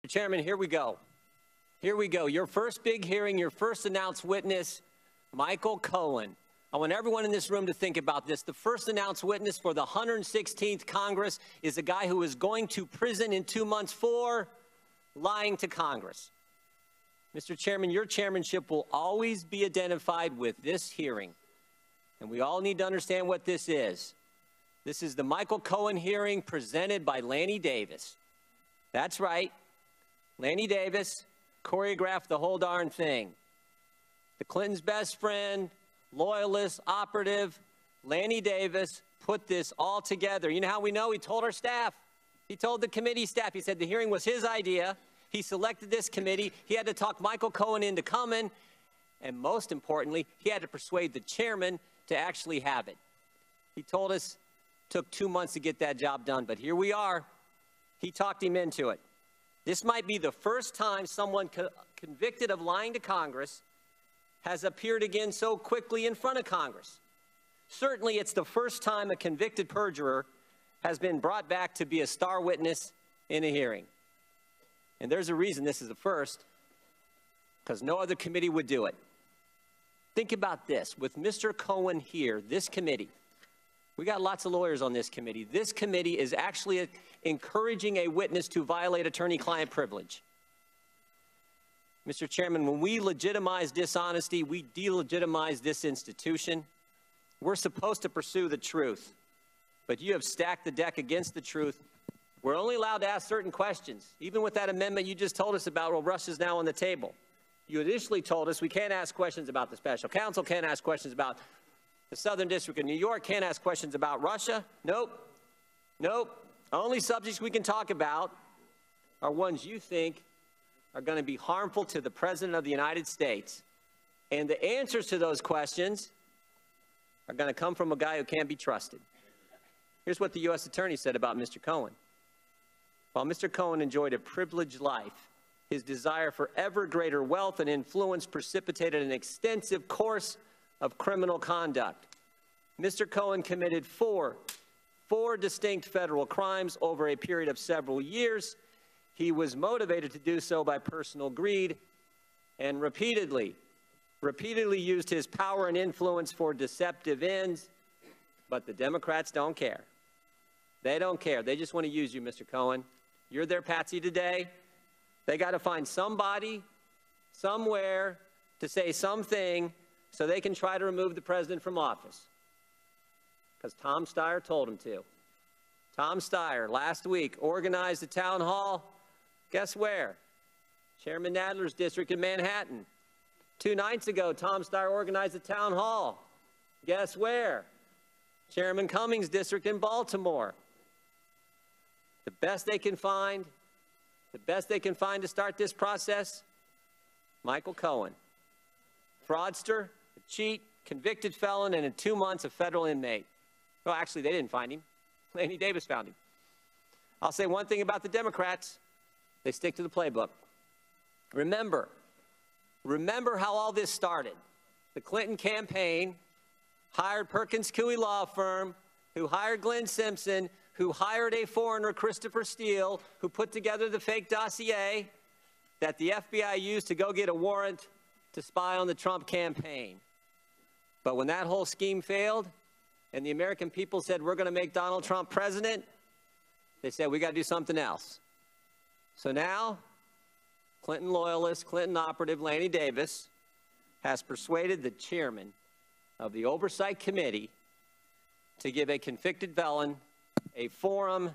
Chairman, here we go. Here we go. Your first big hearing, your first announced witness, Michael Cohen. I want everyone in this room to think about this. The first announced witness for the 116th Congress is a guy who is going to prison in 2 months for lying to Congress. Mr. Chairman, your chairmanship will always be identified with this hearing. And we all need to understand what this is. This is the Michael Cohen hearing presented by Lanny Davis. That's right. Lanny Davis choreographed the whole darn thing. The Clintons' best friend, loyalist, operative, Lanny Davis put this all together. You know how we know? He told our staff. He told the committee staff. He said the hearing was his idea. He selected this committee. He had to talk Michael Cohen into coming. And most importantly, he had to persuade the chairman to actually have it. He told us it took 2 months to get that job done. But here we are. He talked him into it. This might be the first time someone convicted of lying to Congress has appeared again so quickly in front of Congress. Certainly, it's the first time a convicted perjurer has been brought back to be a star witness in a hearing. And there's a reason this is the first, because no other committee would do it. Think about this. With Mr. Cohen here, this committee, we got lots of lawyers on this committee. This committee is actually encouraging a witness to violate attorney-client privilege. Mr. Chairman, when we legitimize dishonesty, we delegitimize this institution. We're supposed to pursue the truth, but you have stacked the deck against the truth. We're only allowed to ask certain questions. Even with that amendment you just told us about, well, Russia's now on the table. You initially told us we can't ask questions about the special counsel, can't ask questions about the Southern District of New York, can't ask questions about Russia. Nope. Nope. Only subjects we can talk about are ones you think are going to be harmful to the President of the United States. And the answers to those questions are going to come from a guy who can't be trusted. Here's what the U.S. Attorney said about Mr. Cohen. While Mr. Cohen enjoyed a privileged life, his desire for ever greater wealth and influence precipitated an extensive course of criminal conduct. Mr. Cohen committed four distinct federal crimes over a period of several years. He was motivated to do so by personal greed and repeatedly used his power and influence for deceptive ends. But the Democrats don't care. They don't care. They just want to use you, Mr. Cohen. You're their patsy today. They got to find somebody, somewhere, to say something so they can try to remove the president from office. Because Tom Steyer told him to. Tom Steyer, last week, organized a town hall. Guess where? Chairman Nadler's district in Manhattan. 2 nights ago, Tom Steyer organized a town hall. Guess where? Chairman Cummings' district in Baltimore. The best they can find to start this process, Michael Cohen. Fraudster, a cheat, convicted felon, and in 2 months, a federal inmate. Well, actually, they didn't find him. Lanny Davis found him. I'll say one thing about the Democrats. They stick to the playbook. Remember how all this started. The Clinton campaign hired Perkins Coie law firm, who hired Glenn Simpson, who hired a foreigner, Christopher Steele, who put together the fake dossier that the FBI used to go get a warrant to spy on the Trump campaign. But when that whole scheme failed and the American people said, we're going to make Donald Trump president, they said, we got to do something else. So now, Clinton loyalist, Clinton operative Lanny Davis has persuaded the chairman of the Oversight Committee to give a convicted felon a forum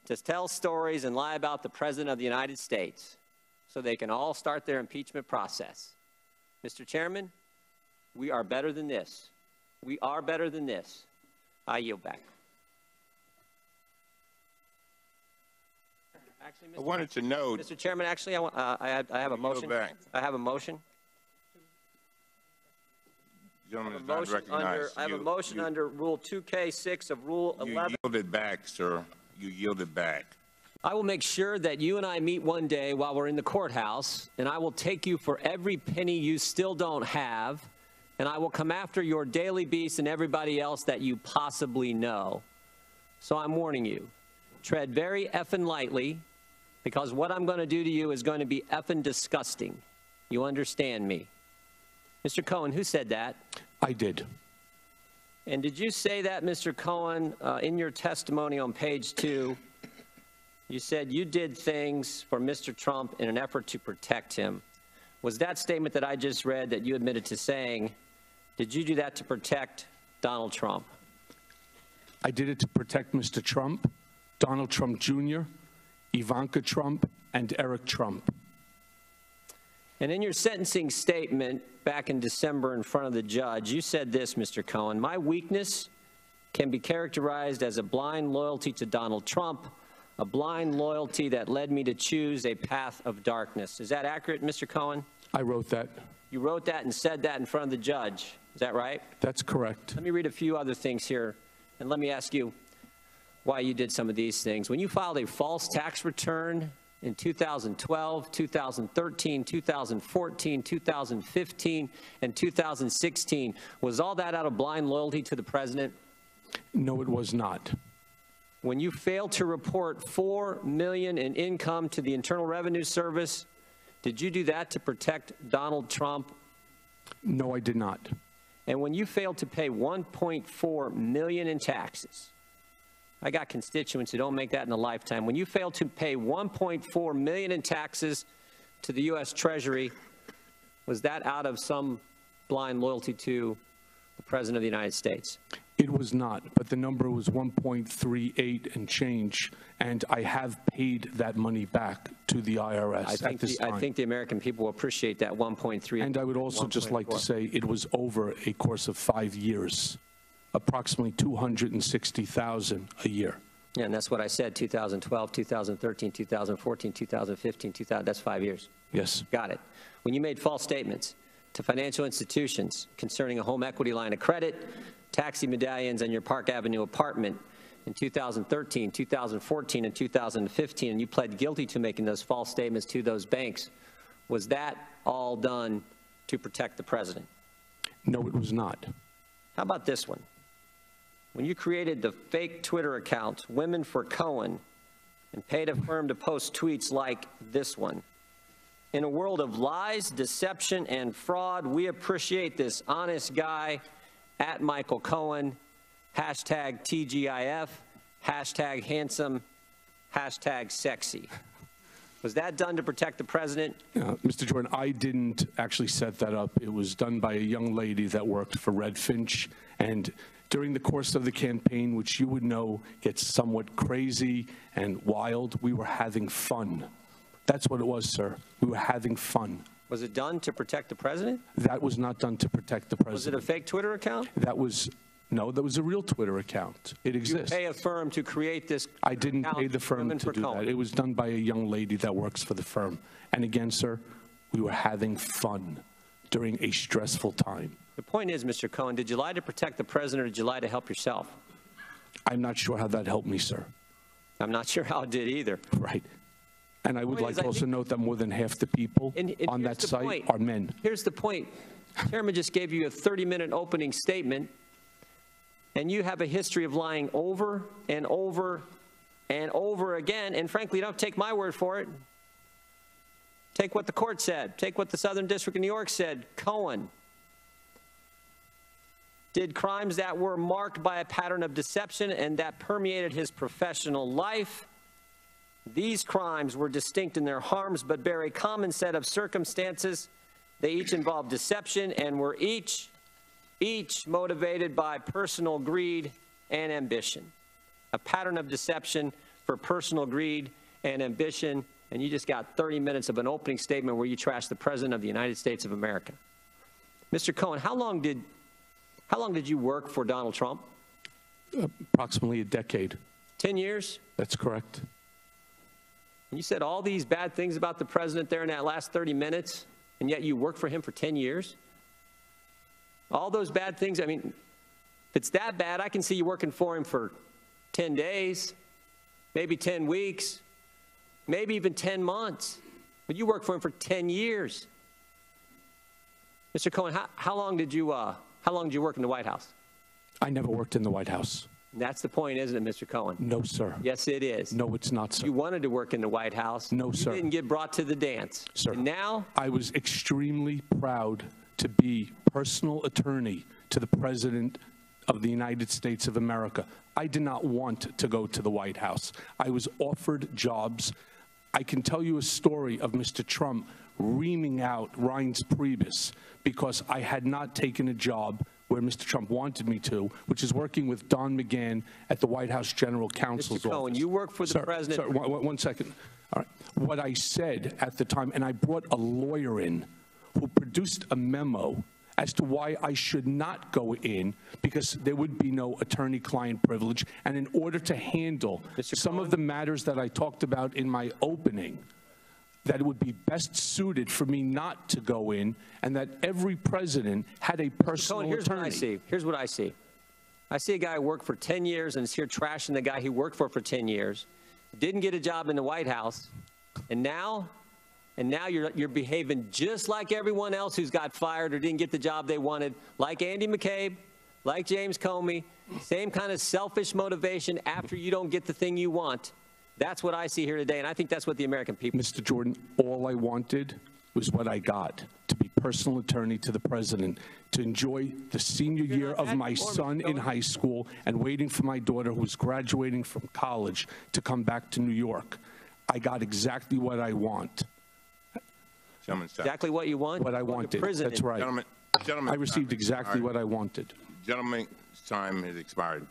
to tell stories and lie about the President of the United States so they can all start their impeachment process. Mr. Chairman, we are better than this. We are better than this. I yield back. Actually, I wanted to note, Mr. Chairman, actually, I have a motion. I have a motion. Gentleman is not recognized. I have a motion under Rule 2K6 of Rule 11. You yielded back, sir. You yielded back. I will make sure that you and I meet one day while we're in the courthouse, and I will take you for every penny you still don't have, and I will come after your Daily Beast and everybody else that you possibly know. So I'm warning you, tread very effing lightly, because what I'm going to do to you is going to be effing disgusting. You understand me? Mr. Cohen, who said that? I did. And did you say that, Mr. Cohen, in your testimony on page 2? You said you did things for Mr. Trump in an effort to protect him. Was that statement that I just read that you admitted to saying, did you do that to protect Donald Trump? I did it to protect Mr. Trump, Donald Trump Jr., Ivanka Trump, and Eric Trump. And in your sentencing statement back in December in front of the judge, you said this, Mr. Cohen, my weakness can be characterized as a blind loyalty to Donald Trump, a blind loyalty that led me to choose a path of darkness. Is that accurate, Mr. Cohen? I wrote that. You wrote that and said that in front of the judge. Is that right? That's correct. Let me read a few other things here, and let me ask you why you did some of these things. When you filed a false tax return in 2012, 2013, 2014, 2015, and 2016, was all that out of blind loyalty to the president? No, it was not. When you failed to report $4 million in income to the Internal Revenue Service, did you do that to protect Donald Trump? No, I did not. And when you failed to pay $1.4 million in taxes, I got constituents who don't make that in a lifetime. When you failed to pay $1.4 million in taxes to the U.S. Treasury, was that out of some blind loyalty to the President of the United States? It was not, but the number was 1.38 and change, and I have paid that money back to the IRS at this time. I think the American people will appreciate that 1.3. And I would also just like to say it was over a course of 5 years, approximately $260,000 a year. Yeah, and that's what I said, 2012, 2013, 2014, 2015, that's 5 years. Yes. Got it. When you made false statements to financial institutions concerning a home equity line of credit, taxi medallions, and your Park Avenue apartment in 2013, 2014, and 2015, and you pled guilty to making those false statements to those banks, was that all done to protect the president? No, it was not. How about this one? When you created the fake Twitter account, Women for Cohen, and paid a firm to post tweets like this one, in a world of lies, deception, and fraud, we appreciate this honest guy at Michael Cohen, hashtag TGIF, hashtag handsome, hashtag sexy. Was that done to protect the president? Mr. Jordan, I didn't actually set that up. It was done by a young lady that worked for Red Finch, and during the course of the campaign, which you would know gets somewhat crazy and wild, we were having fun. That's what it was, sir. We were having fun. Was it done to protect the president? That was not done to protect the president. Was it a fake Twitter account? No, that was a real Twitter account. It exists. You pay a firm to create this I didn't pay the firm to do that. It was done by a young lady that works for the firm. And again, sir, we were having fun during a stressful time. The point is, Mr. Cohen, did you lie to protect the president or did you lie to help yourself? I'm not sure how that helped me, sir. I'm not sure how it did either. Right. And I would like to also note that more than half the people on that site are men. Here's the point. Chairman just gave you a 30-minute opening statement, and you have a history of lying over and over and over again. And frankly, you don't take my word for it. Take what the court said. Take what the Southern District of New York said. Cohen did crimes that were marked by a pattern of deception and that permeated his professional life. These crimes were distinct in their harms, but bear a common set of circumstances. They each involved deception and were each motivated by personal greed and ambition. A pattern of deception for personal greed and ambition, and you just got 30 minutes of an opening statement where you trashed the President of the United States of America. Mr. Cohen, how long did you work for Donald Trump? Approximately a decade. 10 years? That's correct. And you said all these bad things about the president there in that last 30 minutes, and yet you worked for him for 10 years? All those bad things, I mean, if it's that bad, I can see you working for him for 10 days, maybe 10 weeks, maybe even 10 months. But you worked for him for 10 years. Mr. Cohen, how long did you work in the White House? I never worked in the White House. And that's the point, isn't it, Mr. Cohen? No, sir. Yes, it is. No, it's not, sir. You wanted to work in the White House. No, sir. You didn't get brought to the dance. Sir. And now? I was extremely proud to be personal attorney to the President of the United States of America. I did not want to go to the White House. I was offered jobs. I can tell you a story of Mr. Trump reaming out Reince Priebus because I had not taken a job where Mr. Trump wanted me to, which is working with Don McGahn at the White House General Counsel's Mr. Cohen, office. you work for the president. Sir, one second. All right. What I said at the time, and I brought a lawyer in who produced a memo as to why I should not go in, because there would be no attorney-client privilege, and in order to handle some of the matters that I talked about in my opening, that it would be best suited for me not to go in, and that every president had a personal attorney. Here's what I see. Here's what I see. I see a guy who worked for 10 years and is here trashing the guy he worked for 10 years, didn't get a job in the White House, and now you're behaving just like everyone else who's got fired or didn't get the job they wanted, like Andy McCabe, like James Comey, same kind of selfish motivation after you don't get the thing you want. That's what I see here today, and I think that's what the American people... Mr. Jordan, all I wanted was what I got, to be personal attorney to the president, to enjoy the senior year of my son in high school and waiting for my daughter, who's graduating from college, to come back to New York. I got exactly what I want. Gentlemen, stop. Exactly what you want? What I wanted. That's right. Gentlemen, I received exactly what I wanted. Gentlemen's time has expired.